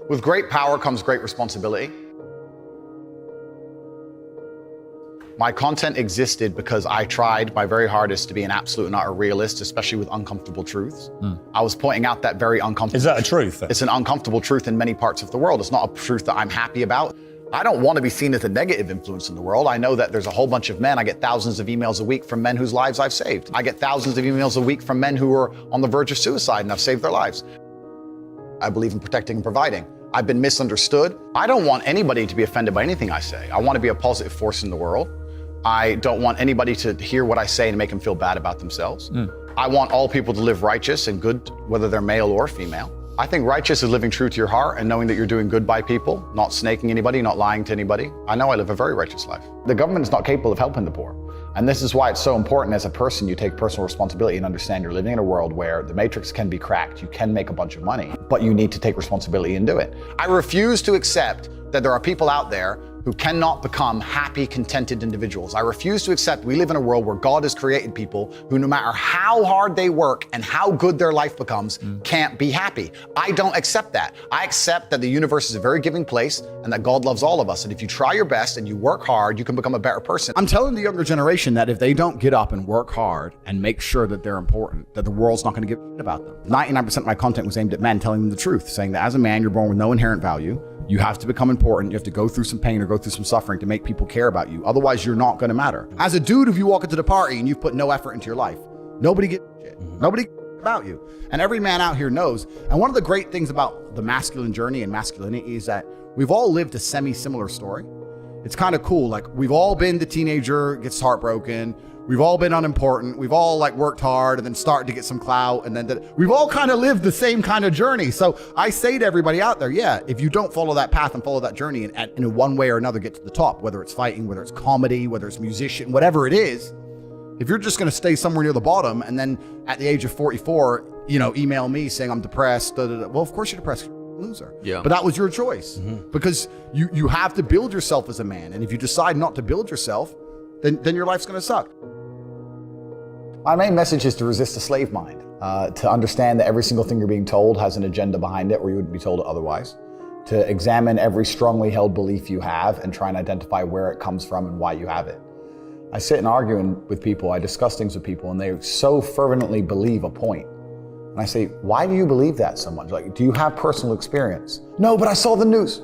With great power comes great responsibility. My content existed because I tried my very hardest to be an absolute and utter realist, especially with uncomfortable truths. I was pointing out that very uncomfortable. Is that a truth? It's an uncomfortable truth in many parts of the world. It's not a truth that I'm happy about. I don't want to be seen as a negative influence in the world. I know that there's a whole bunch of men. I get thousands of emails a week from men whose lives I've saved. I get thousands of emails a week from men who are on the verge of suicide and I've saved their lives. I believe in protecting and providing. I've been misunderstood. I don't want anybody to be offended by anything I say. I want to be a positive force in the world. I don't want anybody to hear what I say and make them feel bad about themselves. I want all people to live righteous and good, whether they're male or female. I think righteous is living true to your heart and knowing that you're doing good by people, not snaking anybody, not lying to anybody. I know I live a very righteous life. The government is not capable of helping the poor. And this is why it's so important as a person, you take personal responsibility and understand you're living in a world where the matrix can be cracked. You can make a bunch of money, but you need to take responsibility and do it. I refuse to accept that there are people out there who cannot become happy, contented individuals. I refuse to accept we live in a world where God has created people who, no matter how hard they work and how good their life becomes, can't be happy. I don't accept that. I accept that the universe is a very giving place and that God loves all of us. And if you try your best and you work hard, you can become a better person. I'm telling the younger generation that if they don't get up and work hard and make sure that they're important, that the world's not going to give a shit about them. 99% of my content was aimed at men, telling them the truth, saying that as a man, you're born with no inherent value. You have to become important. You have to go through some pain or go through some suffering to make people care about you. Otherwise, you're not going to matter. As a dude, if you walk into the party and you've put no effort into your life, nobody gives a shit. Nobody cares about you. And every man out here knows. And one of the great things about the masculine journey and masculinity is that we've all lived a semi-similar story. It's kind of cool. Like, we've all been the teenager, gets heartbroken. We've all been unimportant. We've all like worked hard and then started to get some clout. And then we've all kind of lived the same kind of journey. So I say to everybody out there, yeah, if you don't follow that path and follow that journey and in one way or another get to the top, whether it's fighting, whether it's comedy, whether it's musician, whatever it is, if you're just going to stay somewhere near the bottom and then at the age of 44, email me saying I'm depressed, well, of course you're depressed. Loser. Yeah. But that was your choice because you have to build yourself as a man. And if you decide not to build yourself, then your life's going to suck. My main message is to resist a slave mind, to understand that every single thing you're being told has an agenda behind it or you wouldn't be told it otherwise, to examine every strongly held belief you have and try and identify where it comes from and why you have it. I sit and argue with people, I discuss things with people, and they so fervently believe a point. And I say, why do you believe that so much? Like, do you have personal experience? No, but I saw the news.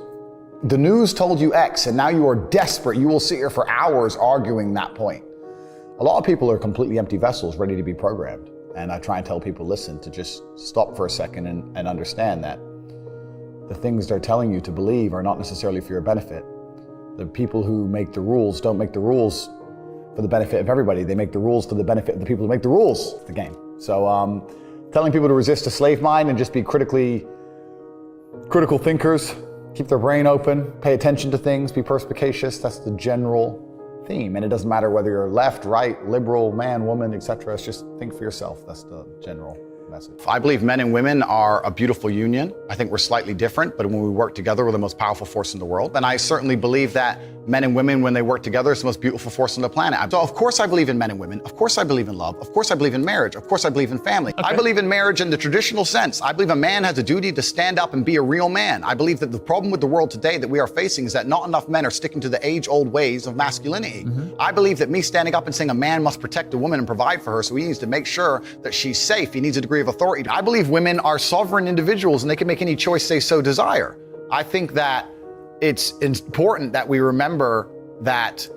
The news told you X, and now you are desperate. You will sit here for hours arguing that point. A lot of people are completely empty vessels ready to be programmed. And I try and tell people, listen, to just stop for a second and understand that the things they're telling you to believe are not necessarily for your benefit. The people who make the rules don't make the rules for the benefit of everybody. They make the rules for the benefit of the people who make the rules of the game. So telling people to resist a slave mind and just be critical thinkers, keep their brain open, pay attention to things, be perspicacious, that's the general theme. And it doesn't matter whether you're left, right, liberal, man, woman, etc. It's just think for yourself. That's the general message. I believe men and women are a beautiful union. I think we're slightly different, but when we work together, we're the most powerful force in the world. And I certainly believe that men and women, when they work together, is the most beautiful force on the planet. So of course I believe in men and women. Of course I believe in love. Of course I believe in marriage. Of course I believe in family. Okay. I believe in marriage in the traditional sense. I believe a man has a duty to stand up and be a real man. I believe that the problem with the world today that we are facing is that not enough men are sticking to the age-old ways of masculinity. I believe that me standing up and saying a man must protect a woman and provide for her, so he needs to make sure that she's safe. He needs a degree of authority. I believe women are sovereign individuals and they can make any choice they so desire. I think that it's important that we remember that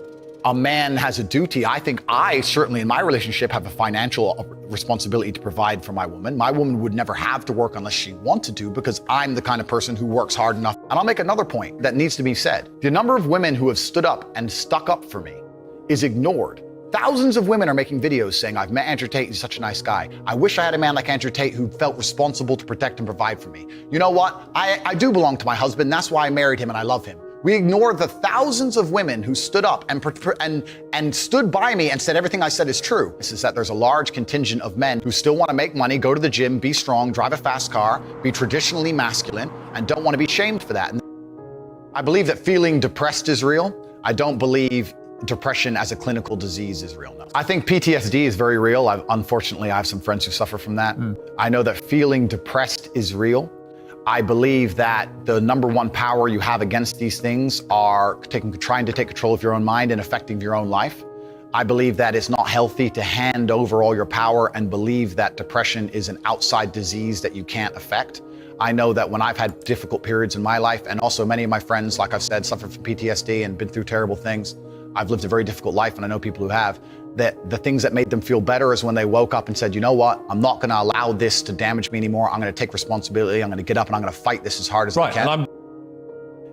a man has a duty. I think I certainly in my relationship have a financial responsibility to provide for my woman. My woman would never have to work unless she wanted to because I'm the kind of person who works hard enough. And I'll make another point that needs to be said. The number of women who have stood up and stuck up for me is ignored. Thousands of women are making videos saying, I've met Andrew Tate, he's such a nice guy. I wish I had a man like Andrew Tate who felt responsible to protect and provide for me. You know what? I do belong to my husband, that's why I married him and I love him. We ignore the thousands of women who stood up and stood by me and said everything I said is true. This is that there's a large contingent of men who still want to make money, go to the gym, be strong, drive a fast car, be traditionally masculine, and don't want to be shamed for that. And I believe that feeling depressed is real. I don't believe depression as a clinical disease is real. No. I think PTSD is very real. Unfortunately, I have some friends who suffer from that. I know that feeling depressed is real. I believe that the number one power you have against these things are trying to take control of your own mind and affecting your own life. I believe that it's not healthy to hand over all your power and believe that depression is an outside disease that you can't affect. I know that when I've had difficult periods in my life, and also many of my friends, like I've said, suffer from PTSD and been through terrible things. I've lived a very difficult life, and I know people who have, that the things that made them feel better is when they woke up and said, you know what, I'm not gonna allow this to damage me anymore. I'm gonna take responsibility. I'm gonna get up and I'm gonna fight this as hard as I can.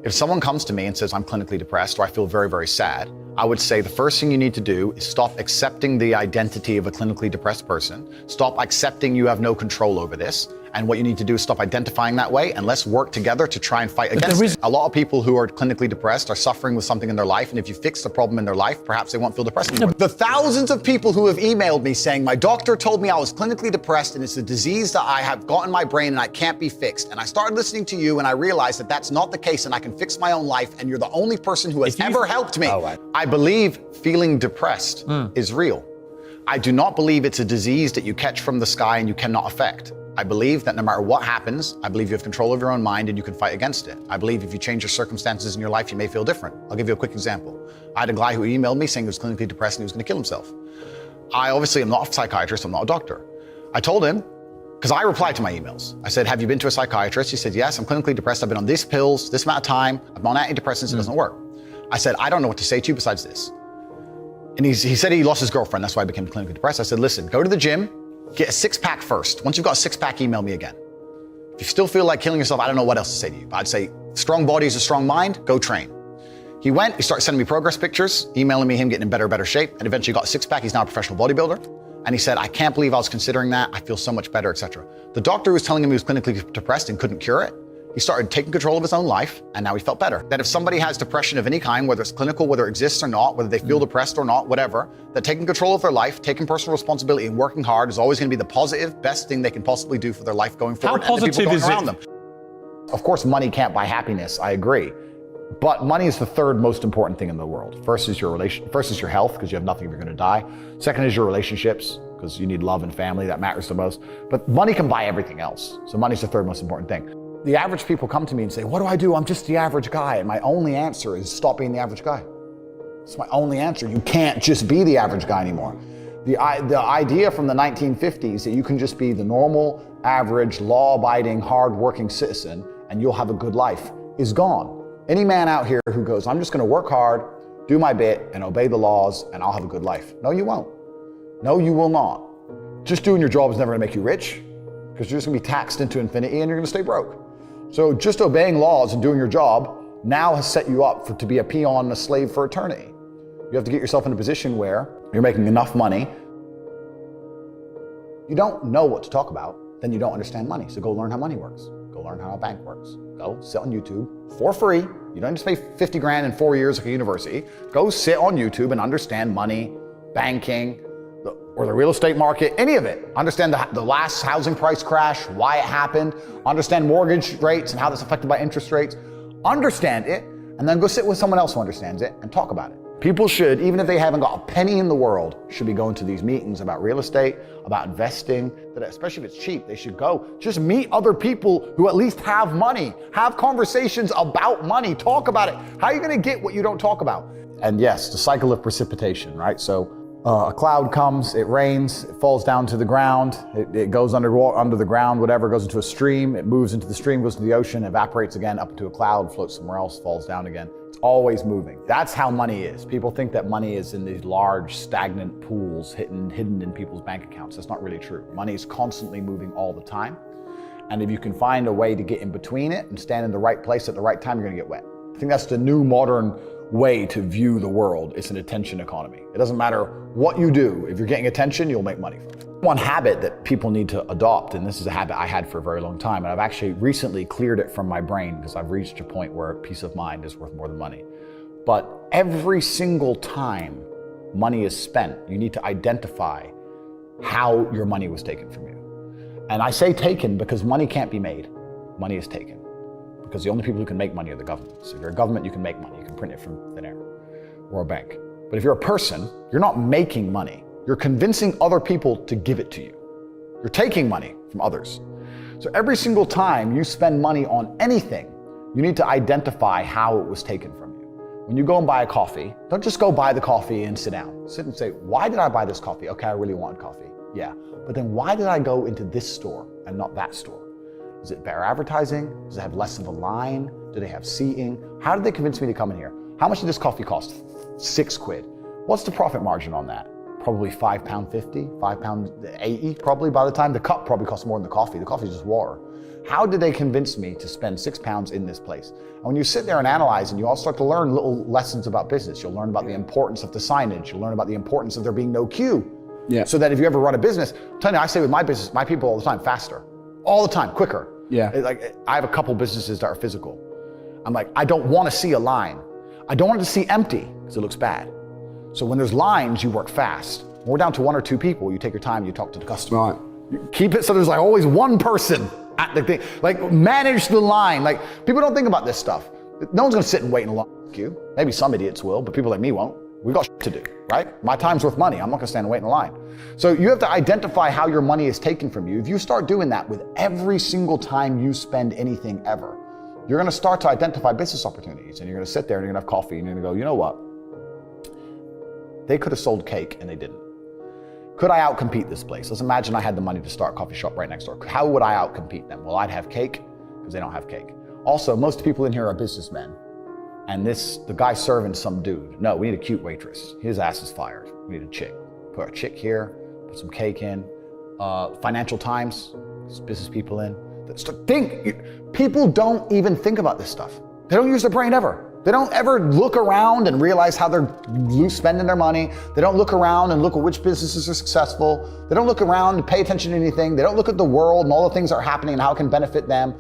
If someone comes to me and says I'm clinically depressed or I feel very, very sad, I would say the first thing you need to do is stop accepting the identity of a clinically depressed person. Stop accepting you have no control over this. And what you need to do is stop identifying that way, and let's work together to try and fight against it. A lot of people who are clinically depressed are suffering with something in their life, and if you fix the problem in their life, perhaps they won't feel depressed anymore. The thousands of people who have emailed me saying, my doctor told me I was clinically depressed and it's a disease that I have got in my brain and I can't be fixed. And I started listening to you and I realized that that's not the case and I can fix my own life, and you're the only person who has ever helped me. I believe feeling depressed is real. I do not believe it's a disease that you catch from the sky and you cannot affect. I believe that no matter what happens, I believe you have control of your own mind and you can fight against it. I believe if you change your circumstances in your life, you may feel different. I'll give you a quick example. I had a guy who emailed me saying he was clinically depressed and he was gonna kill himself. I obviously am not a psychiatrist, I'm not a doctor. I told him, because I replied to my emails. I said, have you been to a psychiatrist? He said, yes, I'm clinically depressed. I've been on these pills, this amount of time. I'm on antidepressants, it doesn't work. I said, I don't know what to say to you besides this. And he said he lost his girlfriend, that's why he became clinically depressed. I said, listen, go to the gym, get a six-pack first. Once you've got a six-pack, email me again. If you still feel like killing yourself, I don't know what else to say to you. But I'd say, strong body is a strong mind, go train. He went, he started sending me progress pictures, emailing me him getting in better shape, and eventually got a six-pack. He's now a professional bodybuilder. And he said, I can't believe I was considering that. I feel so much better, etc. The doctor was telling him he was clinically depressed and couldn't cure it. He started taking control of his own life, and now he felt better. That if somebody has depression of any kind, whether it's clinical, whether it exists or not, whether they feel depressed or not, whatever, that taking control of their life, taking personal responsibility and working hard is always gonna be the positive, best thing they can possibly do for their life going forward. How positive is it? Them. Of course, money can't buy happiness, I agree. But money is the third most important thing in the world. First is your health, because you have nothing if you're gonna die. Second is your relationships, because you need love and family, that matters the most. But money can buy everything else. So money's the third most important thing. The average people come to me and say, what do I do? I'm just the average guy. And my only answer is stop being the average guy. It's my only answer. You can't just be the average guy anymore. The idea from the 1950s that you can just be the normal, average, law-abiding, hard-working citizen and you'll have a good life is gone. Any man out here who goes, I'm just gonna work hard, do my bit, and obey the laws, and I'll have a good life. No, you won't. No, you will not. Just doing your job is never gonna make you rich, because you're just gonna be taxed into infinity and you're gonna stay broke. So just obeying laws and doing your job now has set you up to be a peon and a slave for eternity. You have to get yourself in a position where you're making enough money. You don't know what to talk about, then you don't understand money. So go learn how money works. Go learn how a bank works. Go sit on YouTube for free. You don't just pay 50 grand in 4 years like a university. Go sit on YouTube and understand money, banking, or the real estate market, any of it. Understand the last housing price crash, why it happened, understand mortgage rates and how that's affected by interest rates. Understand it, and then go sit with someone else who understands it and talk about it. People should, even if they haven't got a penny in the world, should be going to these meetings about real estate, about investing, especially if it's cheap, they should go. Just meet other people who at least have money. Have conversations about money, talk about it. How are you gonna get what you don't talk about? And yes, the cycle of precipitation, right? So a cloud comes, it rains, it falls down to the ground, it goes under the ground, whatever, goes into a stream, it moves into the stream, goes to the ocean, evaporates again, up into a cloud, floats somewhere else, falls down again. It's always moving. That's how money is. People think that money is in these large, stagnant pools hidden in people's bank accounts. That's not really true. Money is constantly moving all the time. And if you can find a way to get in between it and stand in the right place at the right time, you're gonna get wet. I think that's the new modern way to view the world. It's an attention economy. It doesn't matter what you do. If you're getting attention, you'll make money from it. One habit that people need to adopt, and this is a habit I had for a very long time, and I've actually recently cleared it from my brain because I've reached a point where peace of mind is worth more than money. But every single time money is spent, you need to identify how your money was taken from you. And I say taken because money can't be made. Money is taken. Because the only people who can make money are the government. So if you're a government, you can make money. You can print it from thin air, or a bank. But if you're a person, you're not making money. You're convincing other people to give it to you. You're taking money from others. So every single time you spend money on anything, you need to identify how it was taken from you. When you go and buy a coffee, don't just go buy the coffee and sit down. Sit and say, why did I buy this coffee? Okay, I really wanted coffee. Yeah, but then why did I go into this store and not that store? Is it better advertising? Does it have less of a line? Do they have seating? How did they convince me to come in here? How much did this coffee cost? £6. What's the profit margin on that? Probably £5.50, £5.80 probably by the time. The cup probably costs more than the coffee. The coffee is just water. How did they convince me to spend £6 in this place? And when you sit there and analyze and you all start to learn little lessons about business, you'll learn about the importance of the signage. You'll learn about the importance of there being no queue. Yeah. So that if you ever run a business, I'm telling you, I say with my business, my people all the time, faster. All the time, quicker. Yeah. Like I have a couple businesses that are physical. I'm like, I don't want to see a line. I don't want it to see empty because it looks bad. So when there's lines, you work fast. When we're down to 1 or 2 people, you take your time, you talk to the customer. Right. You keep it so there's like always one person at the thing. Like manage the line. Like people don't think about this stuff. No one's gonna sit and wait in a long queue. Maybe some idiots will, but people like me won't. We got shit to do, right? My time's worth money. I'm not gonna stand and wait in line. So you have to identify how your money is taken from you. If you start doing that with every single time you spend anything ever, you're gonna start to identify business opportunities and you're gonna sit there and you're gonna have coffee and you're gonna go, you know what? They could have sold cake and they didn't. Could I outcompete this place? Let's imagine I had the money to start a coffee shop right next door. How would I outcompete them? Well, I'd have cake because they don't have cake. Also, most people in here are businessmen. And the guy serving some dude. No, we need a cute waitress. His ass is fired. We need a chick. Put a chick here, put some cake in. Financial Times, business people in. People don't even think about this stuff. They don't use their brain ever. They don't ever look around and realize how they're spending their money. They don't look around and look at which businesses are successful. They don't look around and pay attention to anything. They don't look at the world and all the things that are happening and how it can benefit them.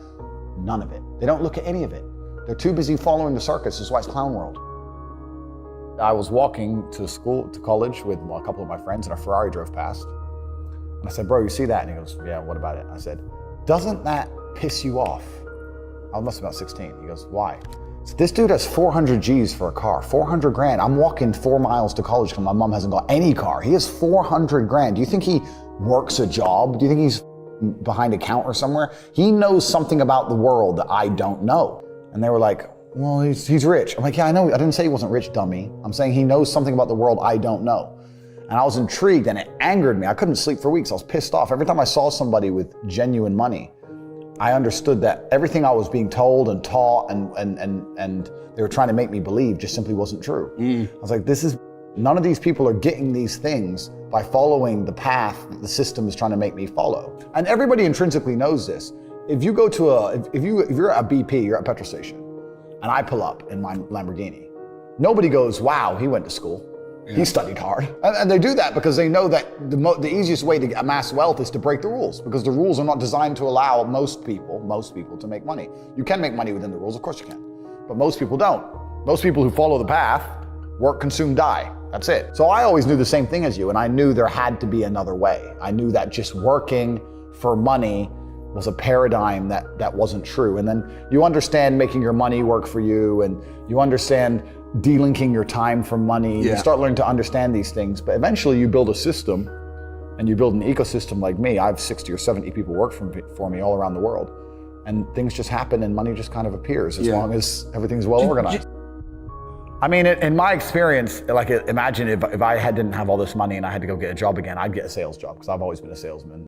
None of it. They don't look at any of it. They're too busy following the circus. This is why it's clown world. I was walking to college with a couple of my friends and a Ferrari drove past. And I said, bro, you see that? And he goes, yeah, what about it? I said, doesn't that piss you off? I must be about 16. He goes, why? So this dude has 400 G's for a car, 400 grand. I'm walking 4 miles to college because my mom hasn't got any car. He has 400 grand. Do you think he works a job? Do you think he's behind a counter somewhere? He knows something about the world that I don't know. And they were like, well, he's rich. I'm like, yeah, I know. I didn't say he wasn't rich, dummy. I'm saying he knows something about the world I don't know. And I was intrigued and it angered me. I couldn't sleep for weeks. I was pissed off. Every time I saw somebody with genuine money, I understood that everything I was being told and taught and they were trying to make me believe just simply wasn't true. I was like, none of these people are getting these things by following the path that the system is trying to make me follow. And everybody intrinsically knows this. If you go to if you're at a BP, you're at a petrol station, and I pull up in my Lamborghini, nobody goes, wow, he went to school. Yeah. He studied hard. And they do that because they know that the easiest way to amass wealth is to break the rules, because the rules are not designed to allow most people to make money. You can make money within the rules, of course you can, but most people don't. Most people who follow the path work, consume, die. That's it. So I always knew the same thing as you, and I knew there had to be another way. I knew that just working for money was a paradigm that wasn't true. And then you understand making your money work for you, and you understand delinking your time from money. Yeah. You start learning to understand these things, but eventually you build a system and you build an ecosystem like me. I have 60 or 70 people work for me all around the world, and things just happen and money just kind of appears as long as everything's well organized. I mean, in my experience, like imagine if I didn't have all this money and I had to go get a job again, I'd get a sales job because I've always been a salesman.